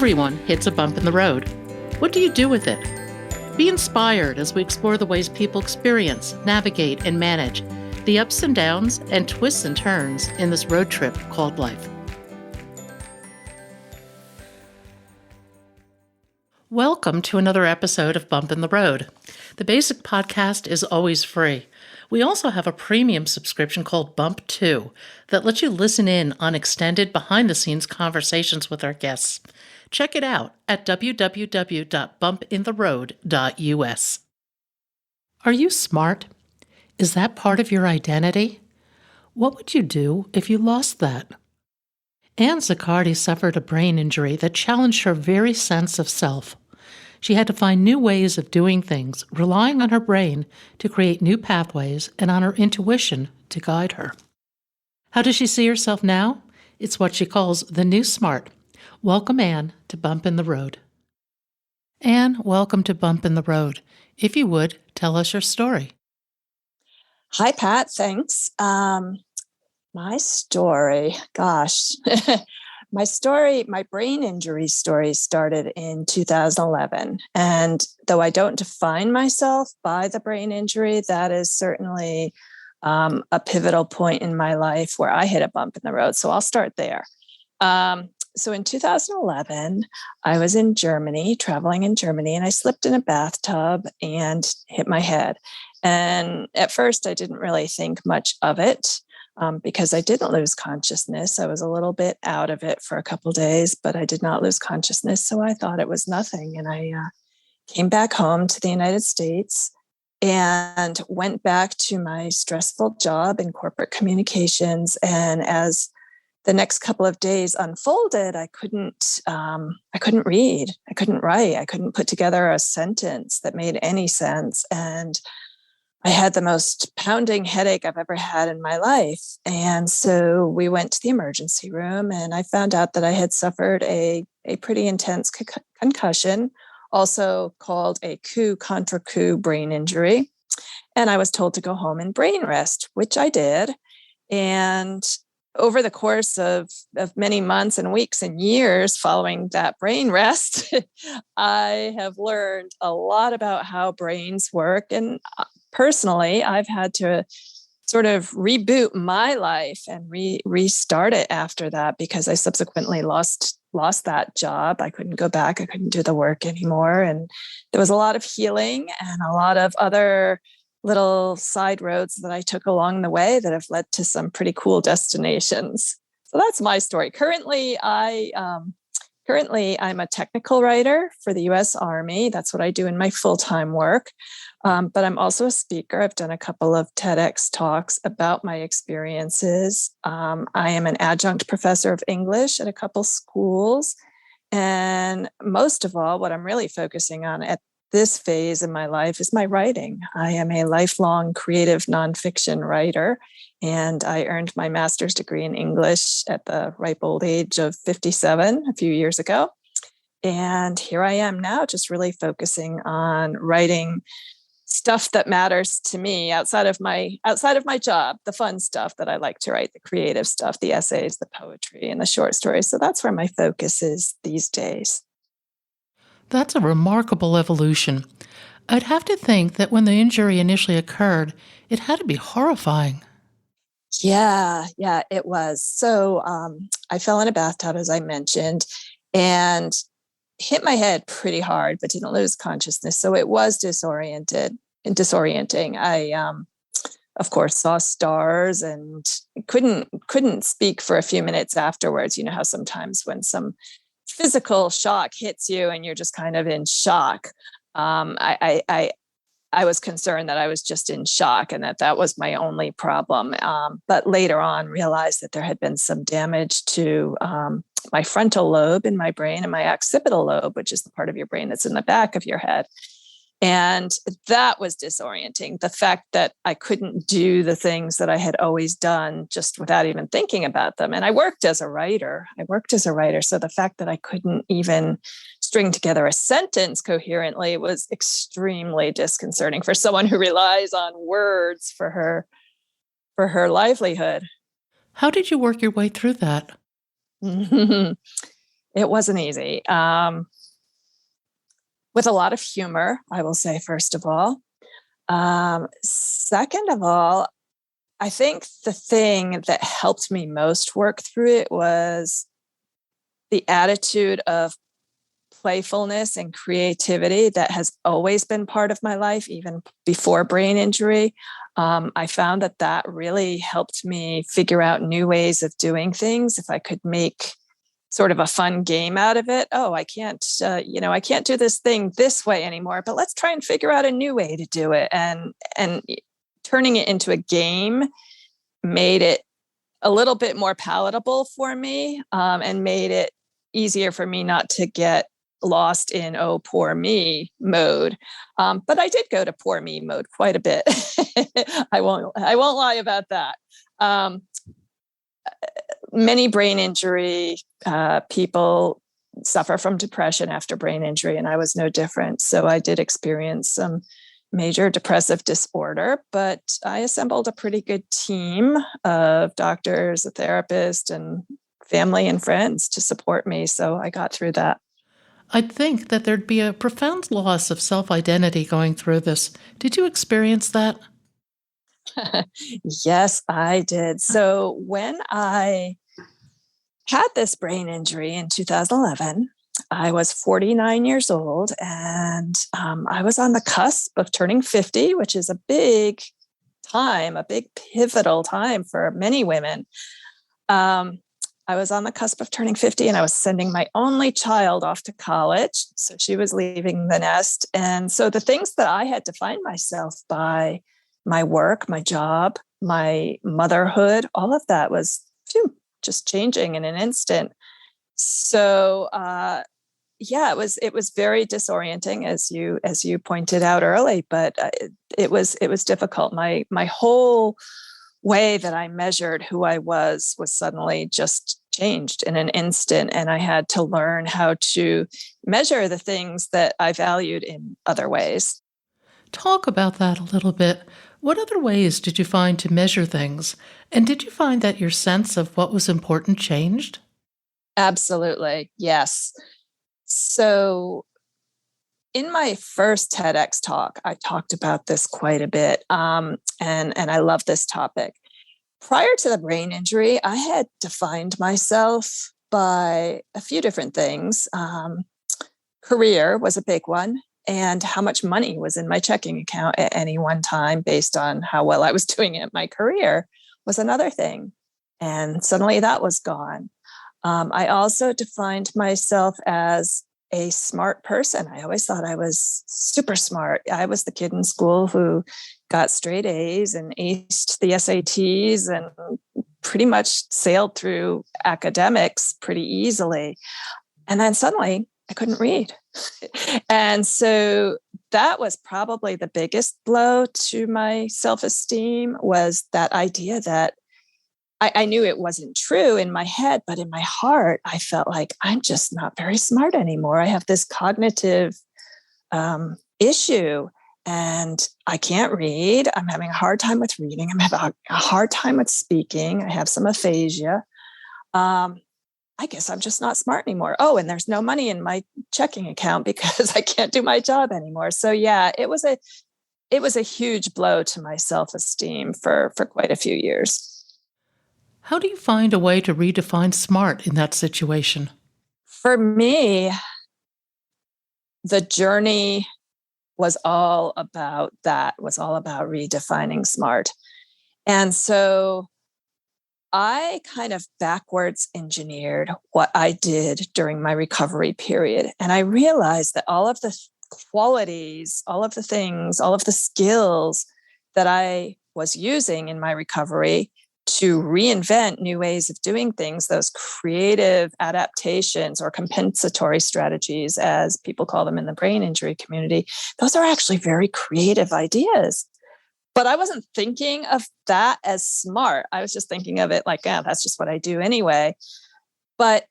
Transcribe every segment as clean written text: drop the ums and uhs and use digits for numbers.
Everyone hits a bump in the road. What do you do with it? Be inspired as we explore the ways people experience, navigate, and manage the ups and downs and twists and turns in this road trip called life. Welcome to another episode of Bump in the Road. The basic podcast is always free. We also have a premium subscription called Bump 2 that lets you listen in on extended behind-the-scenes conversations with our guests. Check it out at www.bumpintheroad.us. Are you smart? Is that part of your identity? What would you do if you lost that? Anne Zuccardy suffered a brain injury that challenged her very sense of self. She had to find new ways of doing things, relying on her brain to create new pathways and on her intuition to guide her. How does she see herself now? It's what she calls the new smart. Welcome, Anne, to Bump in the Road. Anne, welcome to Bump in the Road. If you would, tell us your story. Hi, Pat. Thanks. My story, gosh. My brain injury story started in 2011. And though I don't define myself by the brain injury, that is certainly a pivotal point in my life where I hit a bump in the road. So I'll start there. So in 2011, I was in Germany, traveling in Germany, and I slipped in a bathtub and hit my head. And at first, I didn't really think much of it. Because I didn't lose consciousness. I was a little bit out of it for a couple of days, but I did not lose consciousness. So I thought it was nothing. And I came back home to the United States and went back to my stressful job in corporate communications. And as the next couple of days unfolded, I couldn't read. I couldn't write. I couldn't put together a sentence that made any sense. And I had the most pounding headache I've ever had in my life. And so we went to the emergency room and I found out that I had suffered a pretty intense concussion, also called a coup contre coup brain injury. And I was told to go home and brain rest, which I did. And over the course of many months and weeks and years following that brain rest, I have learned a lot about how brains work. And personally, I've had to sort of reboot my life and restart it after that because I subsequently lost that job. I couldn't go back. I couldn't do the work anymore. And there was a lot of healing and a lot of other little side roads that I took along the way that have led to some pretty cool destinations. So that's my story. Currently, I'm a technical writer for the U.S. Army. That's what I do in my full-time work. But I'm also a speaker. I've done a couple of TEDx talks about my experiences. I am an adjunct professor of English at a couple schools. And most of all, what I'm really focusing on at this phase in my life is my writing. I am a lifelong creative nonfiction writer, and I earned my master's degree in English at the ripe old age of 57 a few years ago. And here I am now, just really focusing on writing stuff that matters to me outside of my job, the fun stuff that I like to write, the creative stuff, the essays, the poetry, and the short stories. So that's where my focus is these days. That's a remarkable evolution. I'd have to think that when the injury initially occurred, it had to be horrifying. Yeah, it was. So I fell in a bathtub, as I mentioned, and hit my head pretty hard, but didn't lose consciousness. So it was disorienting. I, of course, saw stars and couldn't speak for a few minutes afterwards. You know how sometimes when some physical shock hits you and you're just kind of in shock. I was concerned that I was just in shock and that was my only problem. But later on realized that there had been some damage to my frontal lobe in my brain and my occipital lobe, which is the part of your brain that's in the back of your head. And that was disorienting. The fact that I couldn't do the things that I had always done just without even thinking about them. And I worked as a writer. So the fact that I couldn't even string together a sentence coherently was extremely disconcerting for someone who relies on words for her livelihood. How did you work your way through that? It wasn't easy. With a lot of humor, I will say, first of all. Second of all, I think the thing that helped me most work through it was the attitude of playfulness and creativity that has always been part of my life, even before brain injury. I found that that really helped me figure out new ways of doing things. If I could make sort of a fun game out of it. Oh, I can't do this thing this way anymore, but let's try and figure out a new way to do it. And turning it into a game made it a little bit more palatable for me, and made it easier for me not to get lost in poor me mode. But I did go to poor me mode quite a bit. I won't lie about that. Many brain injury people suffer from depression after brain injury, and I was no different. So I did experience some major depressive disorder, but I assembled a pretty good team of doctors, a therapist, and family and friends to support me. So I got through that. I'd think that there'd be a profound loss of self identity going through this. Did you experience that? Yes, I did. So when I had this brain injury in 2011, I was 49 years old, and I was on the cusp of turning 50, which is a big time, a big pivotal time for many women. Um, I was on the cusp of turning 50, and I was sending my only child off to college. So she was leaving the nest. And so the things that I had defined myself by, my work, my job, my motherhood, all of that was just changing in an instant. So it was very disorienting, as you pointed out early, but it was difficult. My whole way that I measured who I was suddenly just changed in an instant, and I had to learn how to measure the things that I valued in other ways. Talk about that a little bit. What other ways did you find to measure things? And did you find that your sense of what was important changed? Absolutely, yes. So in my first TEDx talk, I talked about this quite a bit, and I love this topic. Prior to the brain injury, I had defined myself by a few different things. Career was a big one, and how much money was in my checking account at any one time based on how well I was doing at my career was another thing. And suddenly that was gone. I also defined myself as a smart person. I always thought I was super smart. I was the kid in school who got straight A's and aced the SATs and pretty much sailed through academics pretty easily. And then suddenly I couldn't read. And so that was probably the biggest blow to my self-esteem, was that idea that I knew it wasn't true in my head, but in my heart, I felt like I'm just not very smart anymore. I have this cognitive issue, and I can't read. I'm having a hard time with reading. I'm having a hard time with speaking. I have some aphasia. I guess I'm just not smart anymore. Oh, and there's no money in my checking account because I can't do my job anymore. So yeah, it was a huge blow to my self-esteem for quite a few years. How do you find a way to redefine smart in that situation? For me, the journey was all about that, was all about redefining smart. And so I kind of backwards engineered what I did during my recovery period. And I realized that all of the qualities, all of the things, all of the skills that I was using in my recovery to reinvent new ways of doing things, those creative adaptations or compensatory strategies, as people call them in the brain injury community, those are actually very creative ideas. But I wasn't thinking of that as smart. I was just thinking of it like, yeah, that's just what I do anyway. But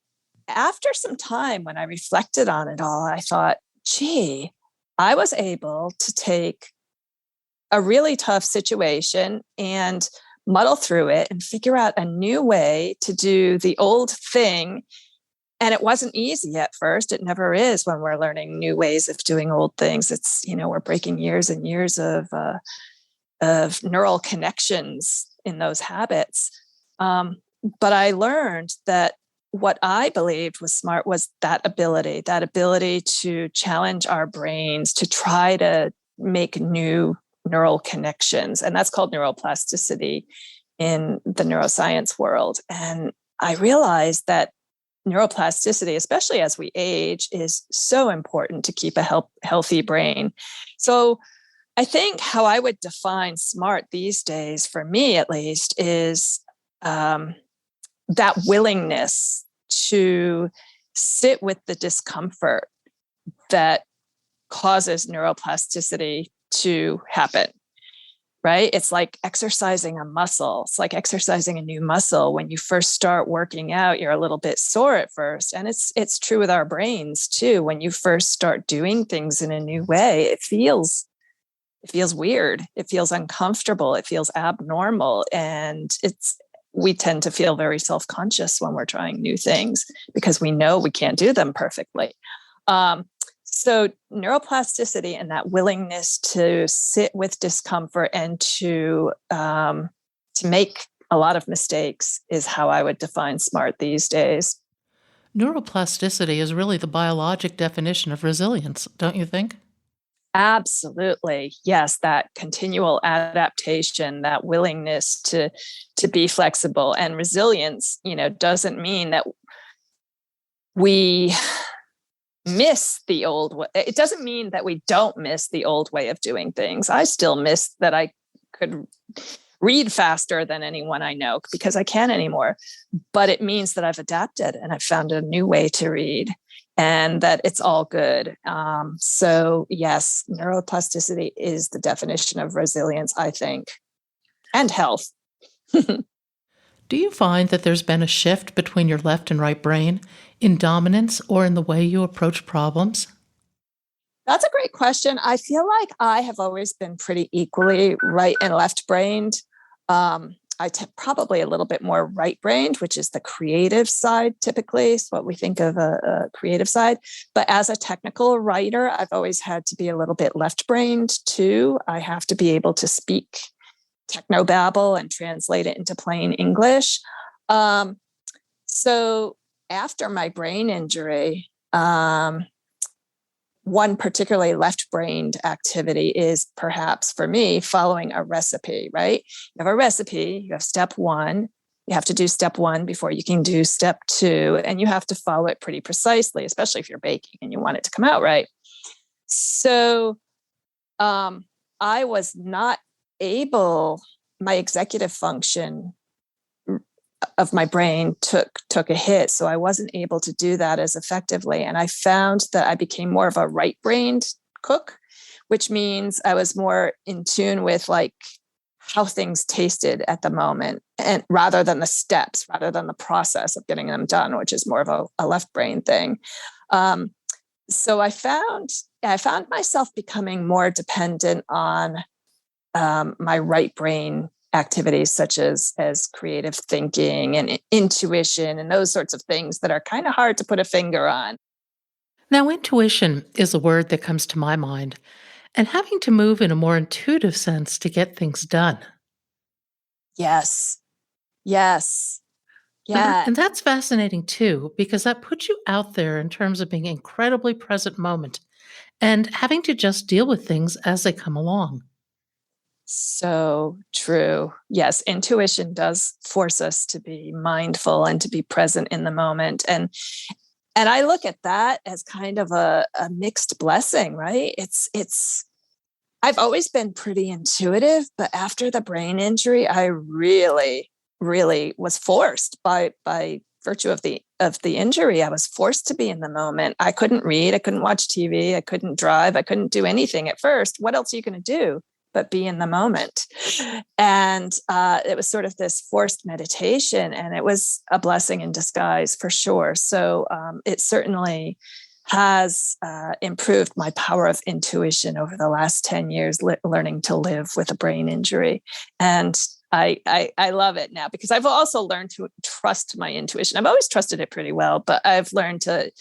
after some time, when I reflected on it all, I thought, gee, I was able to take a really tough situation and muddle through it and figure out a new way to do the old thing And it wasn't easy at first. It never is when we're learning new ways of doing old things. It's, we're breaking years and years of neural connections in those habits. But I learned that what I believed was smart was that ability to challenge our brains, to try to make new neural connections. And that's called neuroplasticity in the neuroscience world. And I realized that neuroplasticity, especially as we age, is so important to keep a healthy brain. So I think how I would define smart these days, for me at least, is that willingness to sit with the discomfort that causes neuroplasticity to happen, right? It's like exercising a muscle. It's like exercising a new muscle. When you first start working out, you're a little bit sore at first. And it's true with our brains too. When you first start doing things in a new way, it feels weird. It feels uncomfortable. It feels abnormal. And we tend to feel very self-conscious when we're trying new things because we know we can't do them perfectly. So neuroplasticity and that willingness to sit with discomfort and to make a lot of mistakes is how I would define smart these days. Neuroplasticity is really the biologic definition of resilience, don't you think? Absolutely. Yes, that continual adaptation, that willingness to be flexible, and resilience, doesn't mean that we miss the old way. It doesn't mean that we don't miss the old way of doing things. I still miss that I could read faster than anyone I know because I can't anymore. But it means that I've adapted and I've found a new way to read and that it's all good. So yes, neuroplasticity is the definition of resilience, I think, and health. Do you find that there's been a shift between your left and right brain in dominance or in the way you approach problems? That's a great question. I feel like I have always been pretty equally right and left-brained. Probably a little bit more right-brained, which is the creative side typically. It's what we think of a creative side. But as a technical writer, I've always had to be a little bit left-brained too. I have to be able to speak technobabble and translate it into plain English. So after my brain injury, one particularly left-brained activity is perhaps for me following a recipe, right? You have a recipe, you have step one, you have to do step one before you can do step two, and you have to follow it pretty precisely, especially if you're baking and you want it to come out right. So I was not able, my executive function of my brain took a hit. So I wasn't able to do that as effectively. And I found that I became more of a right-brained cook, which means I was more in tune with like how things tasted at the moment, and rather than the steps, rather than the process of getting them done, which is more of a left brain thing. So I found myself becoming more dependent on my right brain activities such as creative thinking and intuition and those sorts of things that are kind of hard to put a finger on. Now, intuition is a word that comes to my mind, and having to move in a more intuitive sense to get things done. Yes. Yes. And, Yeah. and that's fascinating too, because that puts you out there in terms of being incredibly present moment and having to just deal with things as they come along. So true. Yes, intuition does force us to be mindful and to be present in the moment. And I look at that as kind of a mixed blessing, right? I've always been pretty intuitive, but after the brain injury, I really, really was forced by virtue of the injury. I was forced to be in the moment. I couldn't read, I couldn't watch TV, I couldn't drive, I couldn't do anything at first. What else are you going to do but be in the moment? And it was sort of this forced meditation, and it was a blessing in disguise for sure. So it certainly has improved my power of intuition over the last 10 years, learning to live with a brain injury. And I love it now because I've also learned to trust my intuition. I've always trusted it pretty well, but I've learned to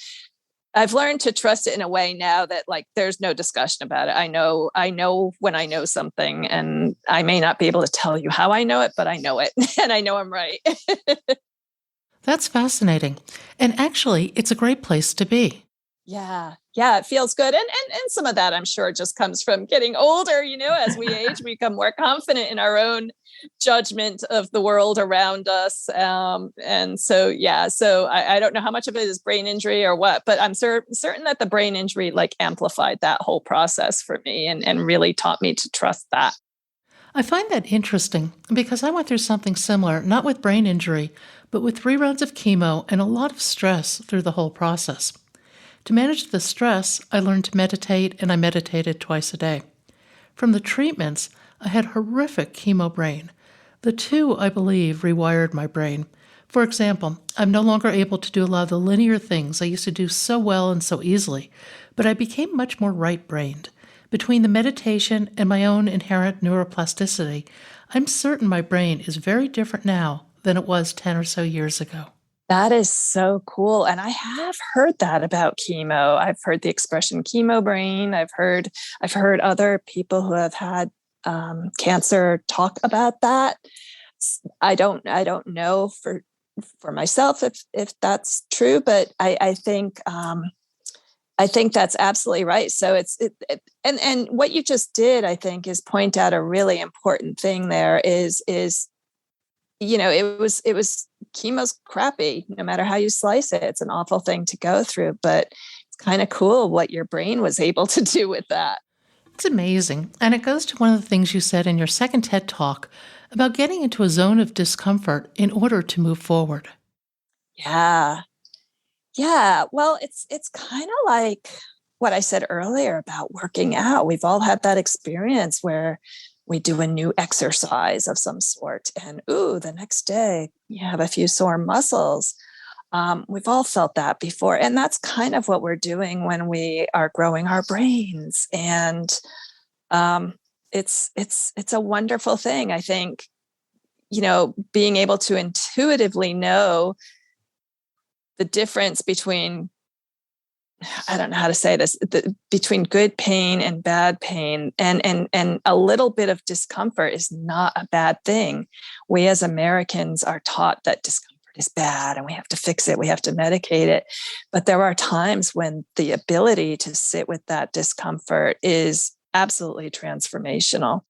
trust it in a way now that like there's no discussion about it. I know when I know something, and I may not be able to tell you how I know it, but I know it and I know I'm right. That's fascinating. And actually, it's a great place to be. Yeah. Yeah. It feels good. And some of that I'm sure just comes from getting older, as we age, we become more confident in our own judgment of the world around us. And so, yeah, so I don't know how much of it is brain injury or what, but I'm certain that the brain injury like amplified that whole process for me and really taught me to trust that. I find that interesting because I went through something similar, not with brain injury, but with 3 rounds of chemo and a lot of stress through the whole process. To manage the stress, I learned to meditate, and I meditated twice a day. From the treatments, I had horrific chemo brain. The two, I believe, rewired my brain. For example, I'm no longer able to do a lot of the linear things I used to do so well and so easily, but I became much more right-brained. Between the meditation and my own inherent neuroplasticity, I'm certain my brain is very different now than it was 10 or so years ago. That is so cool. And I have heard that about chemo. I've heard the expression chemo brain. I've heard other people who have had cancer talk about that. I don't know for myself if that's true, but I think that's absolutely right. So and what you just did, I think, is point out a really important thing. There is it was chemo's crappy, no matter how you slice it. It's an awful thing to go through, but it's kind of cool what your brain was able to do with that. It's amazing, and it goes to one of the things you said in your second TED Talk about getting into a zone of discomfort in order to move forward. Yeah. Yeah. Well, it's kind of like what I said earlier about working out. We've all had that experience where we do a new exercise of some sort, and ooh, the next day you have a few sore muscles. We've all felt that before, and that's kind of what we're doing when we are growing our brains. And um, it's a wonderful thing. I think being able to intuitively know the difference between, I don't know how to say this, between good pain and bad pain, and a little bit of discomfort is not a bad thing. We as Americans are taught that discomfort is bad and we have to fix it, we have to medicate it. But there are times when the ability to sit with that discomfort is absolutely transformational.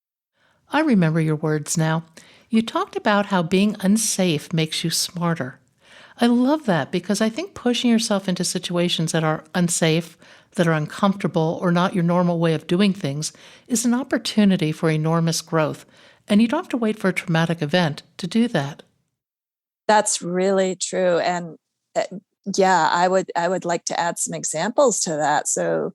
I remember your words now. You talked about how being unsafe makes you smarter. I love that because I think pushing yourself into situations that are unsafe, that are uncomfortable, or not your normal way of doing things is an opportunity for enormous growth, and you don't have to wait for a traumatic event to do that. That's really true. And uh, yeah, I would like to add some examples to that. So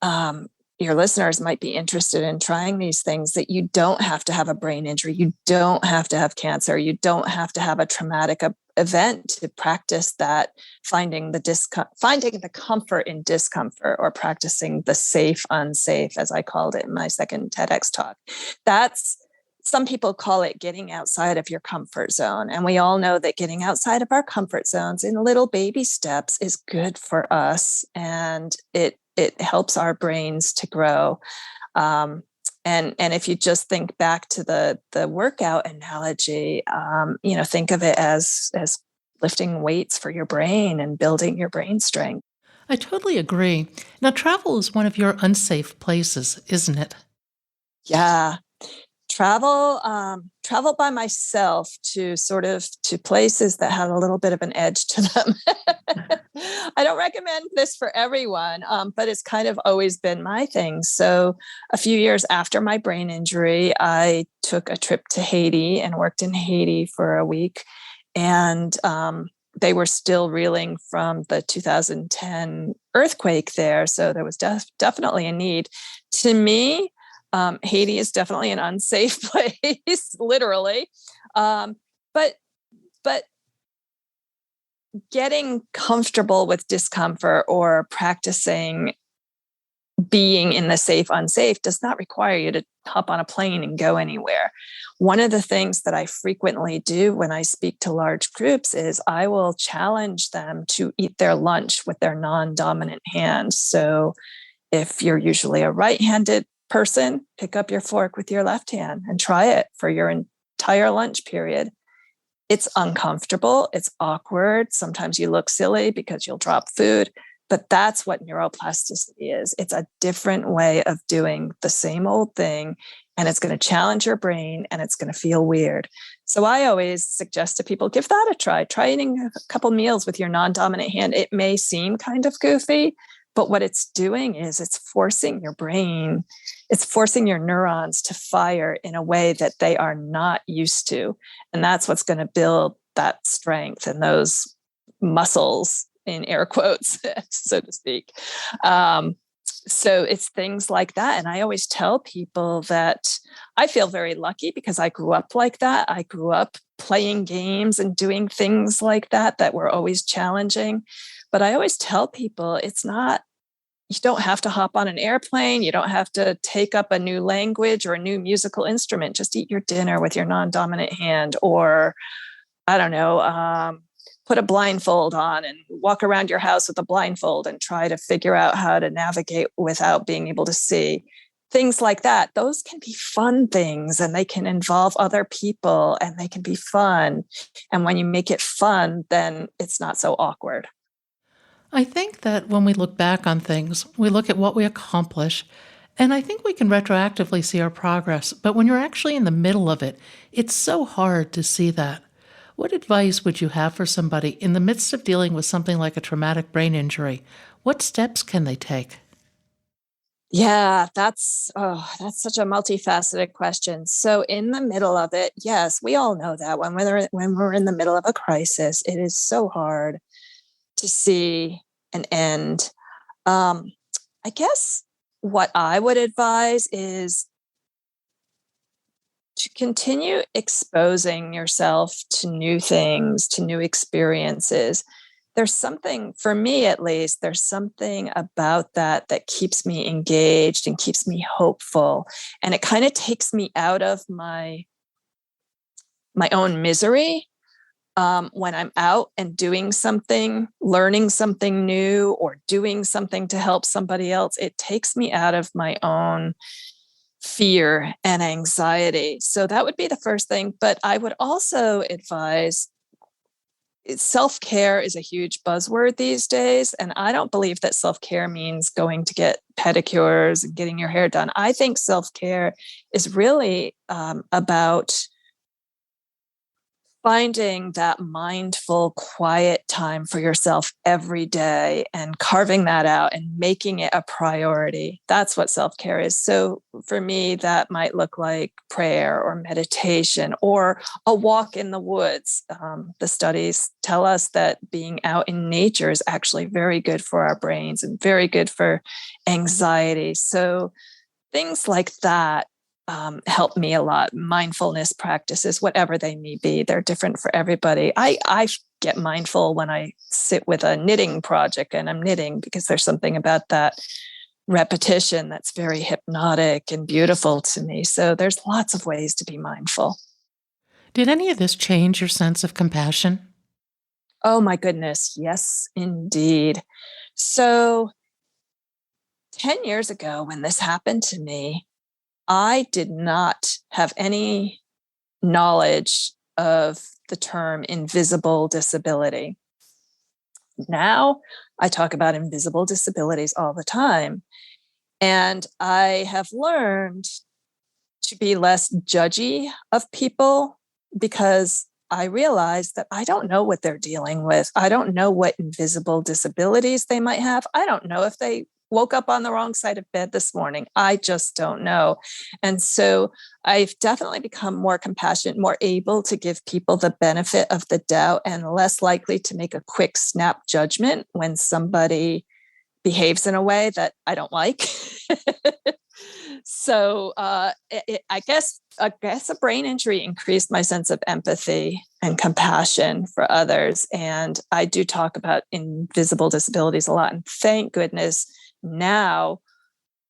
um, your listeners might be interested in trying these things, that you don't have to have a brain injury. You don't have to have cancer. You don't have to have a traumatic event to practice that, finding the comfort in discomfort, or practicing the safe, unsafe, as I called it in my second TEDx talk. That's, some people call it getting outside of your comfort zone. And we all know that getting outside of our comfort zones in little baby steps is good for us. And it helps our brains to grow. And if you just think back to the workout analogy, think of it as lifting weights for your brain and building your brain strength. I totally agree. Now, travel is one of your unsafe places, isn't it? Yeah. Travel by myself to places that had a little bit of an edge to them. I don't recommend this for everyone, but it's kind of always been my thing. So a few years after my brain injury, I took a trip to Haiti and worked in Haiti for a week. And they were still reeling from the 2010 earthquake there. So there was definitely a need. To me, Haiti is definitely an unsafe place, literally. Um, but but getting comfortable with discomfort, or practicing being in the safe, unsafe does not require you to hop on a plane and go anywhere. One of the things that I frequently do when I speak to large groups is I will challenge them to eat their lunch with their non-dominant hand. So if you're usually a right-handed person, pick up your fork with your left hand and try it for your entire lunch period. It's uncomfortable. It's awkward. Sometimes you look silly because you'll drop food. But that's what neuroplasticity is. It's a different way of doing the same old thing, and it's going to challenge your brain, and it's going to feel weird. So I always suggest to people, give that a try. Try eating a couple meals with your non-dominant hand. It may seem kind of goofy, but what it's doing is it's forcing your brain, it's forcing your neurons to fire in a way that they are not used to. And that's what's going to build that strength and those muscles, in air quotes, so to speak. So it's things like that. And I always tell people that I feel very lucky because I grew up like that. I grew up playing games and doing things like that were always challenging. But I always tell people it's not, you don't have to hop on an airplane. You don't have to take up a new language or a new musical instrument. Just eat your dinner with your non-dominant hand, or I don't know, put a blindfold on and walk around your house with a blindfold and try to figure out how to navigate without being able to see. Things like that. Those can be fun things, and they can involve other people, and they can be fun. And when you make it fun, then it's not so awkward. I think that when we look back on things, we look at what we accomplish, and I think we can retroactively see our progress. But when you're actually in the middle of it, it's so hard to see that. What advice would you have for somebody in the midst of dealing with something like a traumatic brain injury? What steps can they take? Yeah, that's such a multifaceted question. So in the middle of it, yes, we all know that when we're in the middle of a crisis, it is so hard to see an end. I guess what I would advise is to continue exposing yourself to new things, to new experiences. There's something, for me at least, there's something about that keeps me engaged and keeps me hopeful. And it kind of takes me out of my own misery when I'm out and doing something, learning something new, or doing something to help somebody else. It takes me out of my own fear and anxiety. So that would be the first thing. But I would also advise, self-care is a huge buzzword these days. And I don't believe that self-care means going to get pedicures and getting your hair done. I think self-care is really about finding that mindful, quiet time for yourself every day and carving that out and making it a priority. That's what self-care is. So for me, that might look like prayer or meditation or a walk in the woods. The studies tell us that being out in nature is actually very good for our brains and very good for anxiety. So things like that help me a lot. Mindfulness practices, whatever they may be, they're different for everybody. I get mindful when I sit with a knitting project and I'm knitting, because there's something about that repetition that's very hypnotic and beautiful to me. So there's lots of ways to be mindful. Did any of this change your sense of compassion? Oh my goodness. Yes, indeed. So 10 years ago, when this happened to me, I did not have any knowledge of the term invisible disability. Now I talk about invisible disabilities all the time. And I have learned to be less judgy of people, because I realize that I don't know what they're dealing with. I don't know what invisible disabilities they might have. I don't know if they woke up on the wrong side of bed this morning. I just don't know. And so I've definitely become more compassionate, more able to give people the benefit of the doubt, and less likely to make a quick snap judgment when somebody behaves in a way that I don't like. So I guess a brain injury increased my sense of empathy and compassion for others. And I do talk about invisible disabilities a lot. And thank goodness now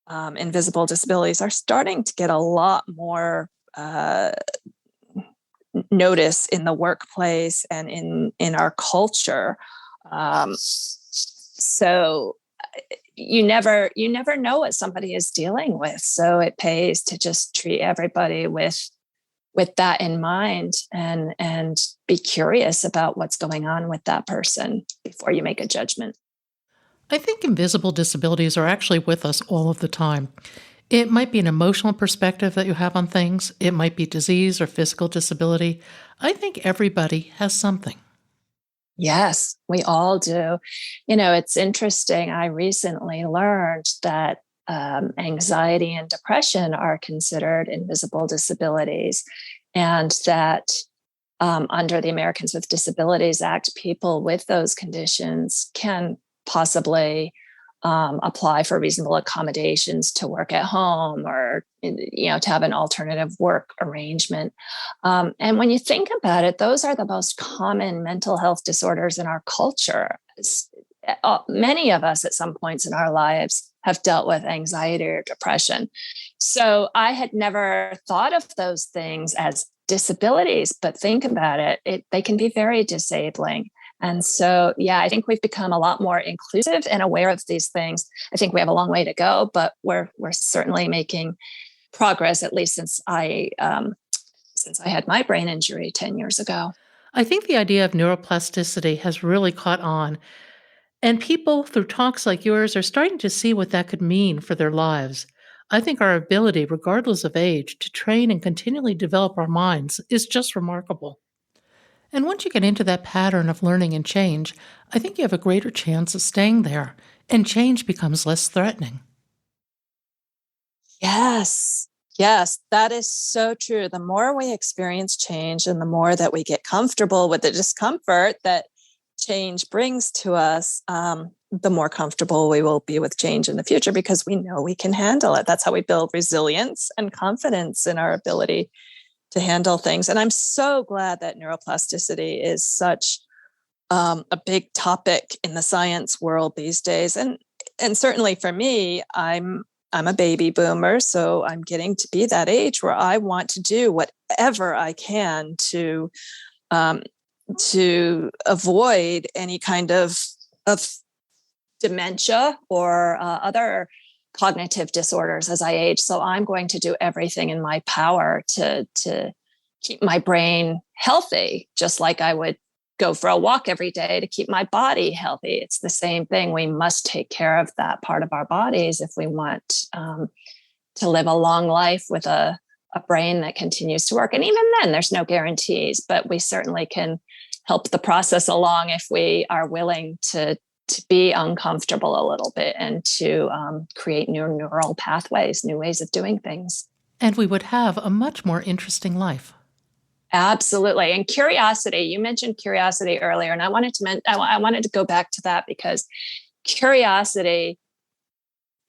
invisible disabilities are starting to get a lot more notice in the workplace and in our culture. So you never know what somebody is dealing with. So it pays to just treat everybody with that in mind, and be curious about what's going on with that person before you make a judgment. I think invisible disabilities are actually with us all of the time. It might be an emotional perspective that you have on things, it might be disease or physical disability. I think everybody has something. Yes, we all do. It's interesting. I recently learned that anxiety and depression are considered invisible disabilities, and that under the Americans with Disabilities Act, people with those conditions can possibly apply for reasonable accommodations to work at home, or to have an alternative work arrangement. And when you think about it, those are the most common mental health disorders in our culture. Many of us at some points in our lives have dealt with anxiety or depression. So I had never thought of those things as disabilities, but think about it, they can be very disabling. And so, yeah, I think we've become a lot more inclusive and aware of these things. I think we have a long way to go, but we're certainly making progress, at least since I had my brain injury 10 years ago. I think the idea of neuroplasticity has really caught on, and people, through talks like yours, are starting to see what that could mean for their lives. I think our ability, regardless of age, to train and continually develop our minds is just remarkable. And once you get into that pattern of learning and change, I think you have a greater chance of staying there, and change becomes less threatening. Yes. Yes, that is so true. The more we experience change and the more that we get comfortable with the discomfort that change brings to us, the more comfortable we will be with change in the future, because we know we can handle it. That's how we build resilience and confidence in our ability to handle things. And I'm so glad that neuroplasticity is such a big topic in the science world these days. And certainly for me, I'm a baby boomer, so I'm getting to be that age where I want to do whatever I can to avoid any kind of dementia or other cognitive disorders as I age. So I'm going to do everything in my power to keep my brain healthy, just like I would go for a walk every day to keep my body healthy. It's the same thing. We must take care of that part of our bodies if we want to live a long life with a brain that continues to work. And even then, there's no guarantees, but we certainly can help the process along if we are willing to be uncomfortable a little bit, and to create new neural pathways, new ways of doing things. And we would have a much more interesting life. Absolutely. And curiosity, you mentioned curiosity earlier, and I wanted to go back to that, because curiosity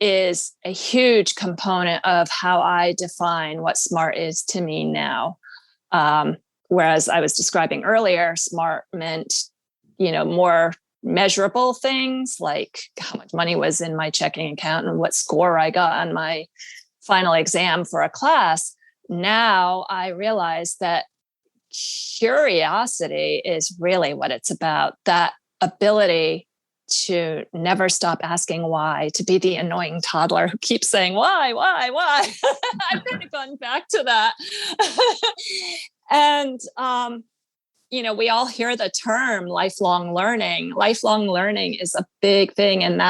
is a huge component of how I define what smart is to me now. Whereas I was describing earlier, smart meant, more measurable things, like how much money was in my checking account and what score I got on my final exam for a class. Now I realize that curiosity is really what it's about. That ability to never stop asking why, to be the annoying toddler who keeps saying, why? I've kind of gone back to that. And, we all hear the term lifelong learning. Lifelong learning is a big thing. And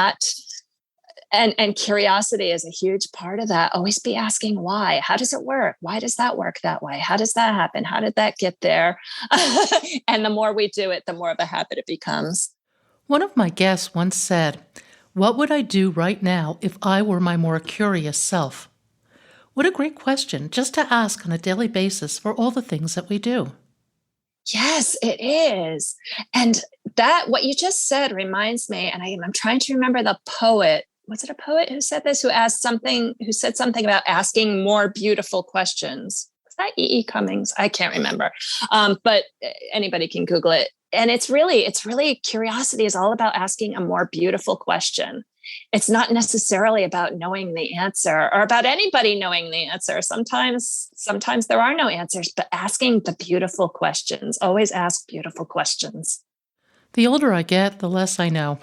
and curiosity is a huge part of that. Always be asking why. How does it work? Why does that work that way? How does that happen? How did that get there? And the more we do it, the more of a habit it becomes. One of my guests once said, "What would I do right now if I were my more curious self?" What a great question just to ask on a daily basis for all the things that we do. Yes, it is. And that, what you just said, reminds me, and I'm trying to remember the poet. Was it a poet who said this, who said something about asking more beautiful questions? Was that E. Cummings? I can't remember. But anybody can Google it. And it's really curiosity is all about asking a more beautiful question. it's not necessarily about knowing the answer or about anybody knowing the answer. Sometimes there are no answers, but asking the beautiful questions. Always ask beautiful questions. The older I get, the less I know.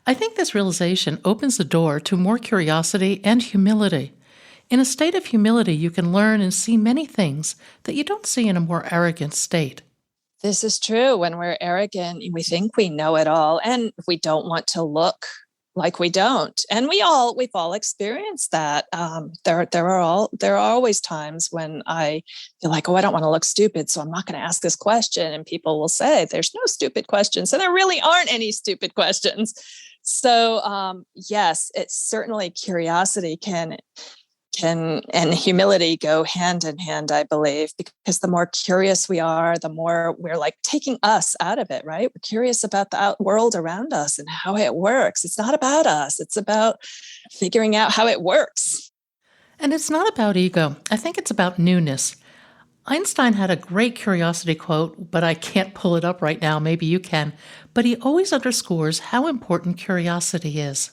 I think this realization opens the door to more curiosity and humility. In a state of humility, you can learn and see many things that you don't see in a more arrogant state. This is true. When we're arrogant, we think we know it all, and we don't want to look like we don't. And we've all experienced that. There are always times when I feel like, oh, I don't want to look stupid, so I'm not going to ask this question. And people will say, "There's no stupid questions," and there really aren't any stupid questions. So yes, it's certainly curiosity can and humility go hand in hand, I believe, because the more curious we are, the more we're like taking us out of it, right? We're curious about the world around us and how it works. It's not about us. It's about figuring out how it works. And it's not about ego. I think it's about newness. Einstein had a great curiosity quote, but I can't pull it up right now. Maybe you can. But he always underscores how important curiosity is.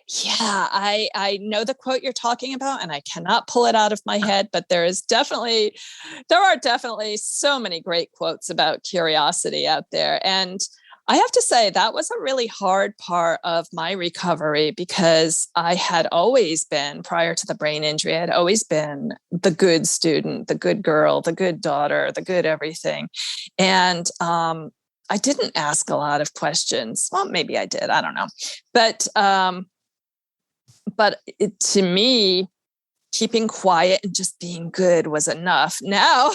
Yeah, I know the quote you're talking about, and I cannot pull it out of my head, but there are definitely so many great quotes about curiosity out there. And I have to say that was a really hard part of my recovery, because I had always been, prior to the brain injury, I had always been the good student, the good girl, the good daughter, the good everything. And I didn't ask a lot of questions. Well, maybe I did. I don't know. But to me, keeping quiet and just being good was enough. Now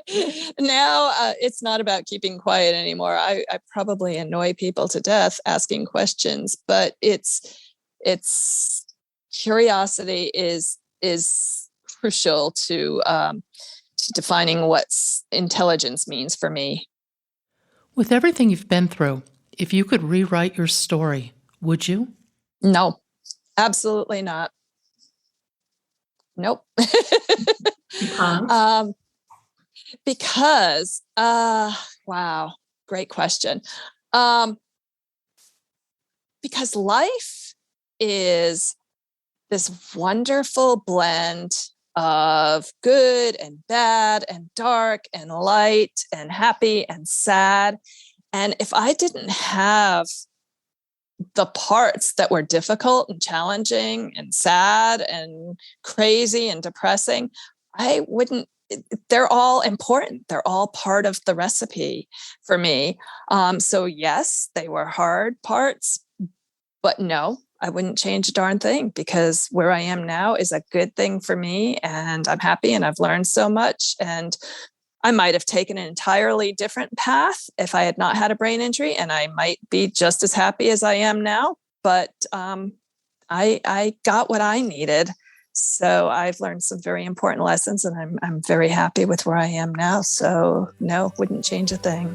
it's not about keeping quiet anymore. I probably annoy people to death asking questions, but it's curiosity is crucial to defining what intelligence means for me. With everything you've been through, if you could rewrite your story, would you? No. Absolutely not. Nope. Because, wow, great question. Because life is this wonderful blend of good and bad and dark and light and happy and sad. And if I didn't have the parts that were difficult and challenging and sad and crazy and depressing, they're all important. They're all part of the recipe for me. So yes, they were hard parts, but no, I wouldn't change a darn thing, because where I am now is a good thing for me, and I'm happy, and I've learned so much. And I might have taken an entirely different path if I had not had a brain injury, and I might be just as happy as I am now. But I got what I needed, so I've learned some very important lessons, and I'm very happy with where I am now. So no, wouldn't change a thing.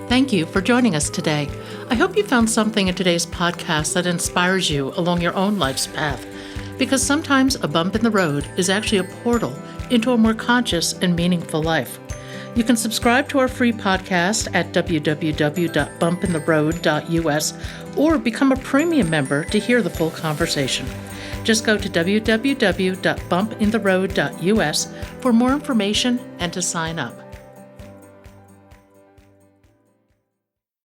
Thank you for joining us today. I hope you found something in today's podcast that inspires you along your own life's path, because sometimes a bump in the road is actually a portal into a more conscious and meaningful life. You can subscribe to our free podcast at www.bumpintheroad.us or become a premium member to hear the full conversation. Just go to www.bumpintheroad.us for more information and to sign up.